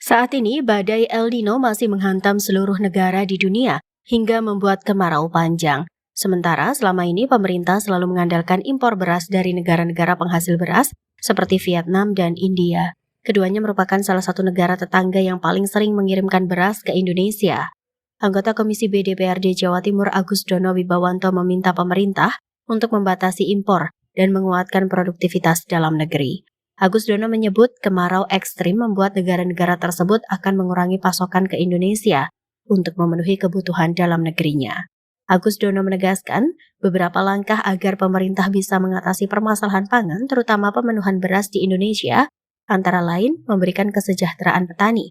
Saat ini, badai El Nino masih menghantam seluruh negara di dunia hingga membuat kemarau panjang. Sementara selama ini pemerintah selalu mengandalkan impor beras dari negara-negara penghasil beras seperti Vietnam dan India. Keduanya merupakan salah satu negara tetangga yang paling sering mengirimkan beras ke Indonesia. Anggota Komisi B DPRD Jawa Timur Agus Dono Wibawanto meminta pemerintah untuk membatasi impor dan menguatkan produktivitas dalam negeri. Agus Dono menyebut kemarau ekstrim membuat negara-negara tersebut akan mengurangi pasokan ke Indonesia untuk memenuhi kebutuhan dalam negerinya. Agus Dono menegaskan beberapa langkah agar pemerintah bisa mengatasi permasalahan pangan, terutama pemenuhan beras di Indonesia, antara lain memberikan kesejahteraan petani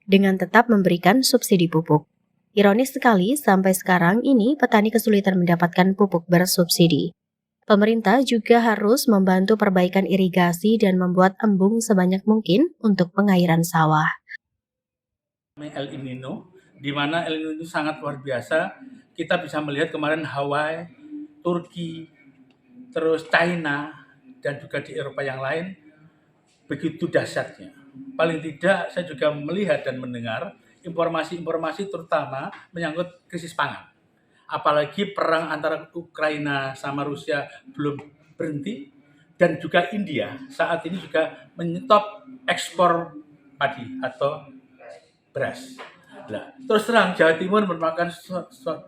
dengan tetap memberikan subsidi pupuk. Ironis sekali, sampai sekarang ini petani kesulitan mendapatkan pupuk bersubsidi. Pemerintah juga harus membantu perbaikan irigasi dan membuat embung sebanyak mungkin untuk pengairan sawah. El Nino, di mana El Nino itu sangat luar biasa. Kita bisa melihat kemarin Hawaii, Turki, terus China, dan juga di Eropa yang lain, begitu dahsyatnya. Paling tidak saya juga melihat dan mendengar informasi-informasi terutama menyangkut krisis pangan. Apalagi perang antara Ukraina sama Rusia belum berhenti, dan juga India saat ini juga menyetop ekspor padi atau beras. Nah, terus terang Jawa Timur merupakan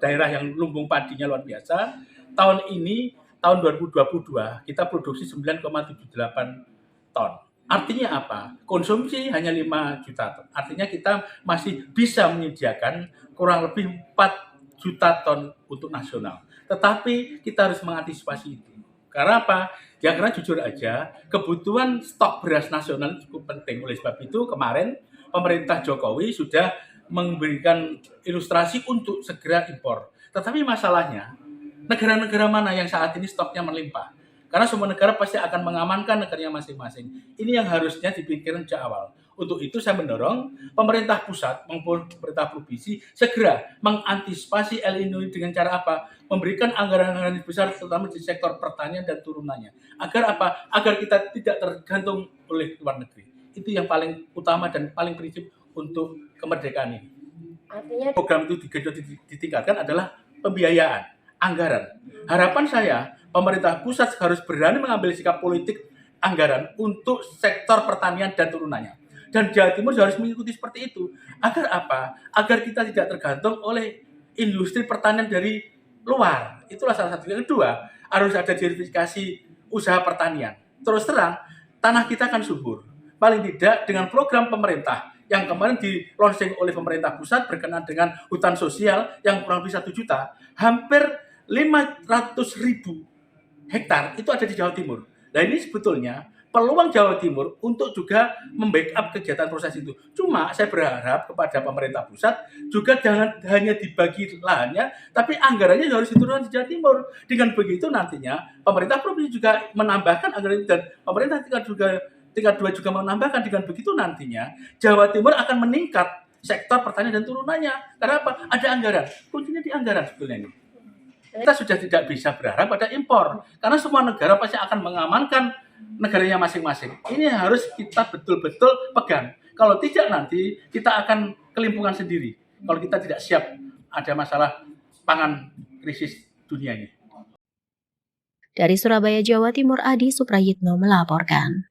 daerah yang lumbung padinya luar biasa. Tahun ini, tahun 2022, kita produksi 9,78 ton. Artinya apa? Konsumsi hanya 5 juta ton. Artinya kita masih bisa menyediakan kurang lebih 4 juta ton untuk nasional. Tetapi kita harus mengantisipasi itu. Karena apa? Ya karena jujur aja, kebutuhan stok beras nasional cukup penting. Oleh sebab itu kemarin pemerintah Jokowi sudah memberikan ilustrasi untuk segera impor. Tetapi masalahnya, negara-negara mana yang saat ini stoknya melimpah? Karena semua negara pasti akan mengamankan negaranya masing-masing. Ini yang harusnya dipikirkan sejak awal. Untuk itu saya mendorong pemerintah pusat maupun pemerintah provinsi segera mengantisipasi El Nino dengan cara apa? Memberikan anggaran-anggaran besar terutama di sektor pertanian dan turunannya. Agar apa? Agar kita tidak tergantung oleh luar negeri. Itu yang paling utama dan paling prinsip untuk kemerdekaan ini. Artinya program itu ditingkatkan adalah pembiayaan, anggaran. Harapan saya pemerintah pusat harus berani mengambil sikap politik anggaran untuk sektor pertanian dan turunannya. Dan Jawa Timur harus mengikuti seperti itu. Agar apa? Agar kita tidak tergantung oleh industri pertanian dari luar. Itulah salah satu. Yang kedua, harus ada diversifikasi usaha pertanian. Terus terang, tanah kita akan subur. Paling tidak dengan program pemerintah yang kemarin di launching oleh pemerintah pusat berkenaan dengan hutan sosial yang kurang lebih 1 juta, hampir 500.000 hektar itu ada di Jawa Timur. Nah ini sebetulnya peluang Jawa Timur untuk juga membackup kegiatan proses itu. Cuma saya berharap kepada pemerintah pusat juga jangan hanya dibagi lahannya, tapi anggarannya harus diturunkan di Jawa Timur. Dengan begitu nantinya pemerintah provinsi juga menambahkan anggaran itu, dan pemerintah tingkat 2 juga menambahkan. Dengan begitu nantinya Jawa Timur akan meningkat sektor pertanian dan turunannya. Karena apa? Ada anggaran. Kuncinya di anggaran sebetulnya ini. Kita sudah tidak bisa berharap pada impor. Karena semua negara pasti akan mengamankan negaranya masing-masing. Ini harus kita betul-betul pegang. Kalau tidak nanti kita akan kelimpungan sendiri. Kalau kita tidak siap ada masalah pangan krisis dunia ini. Dari Surabaya, Jawa Timur, Adi Suprayitno melaporkan.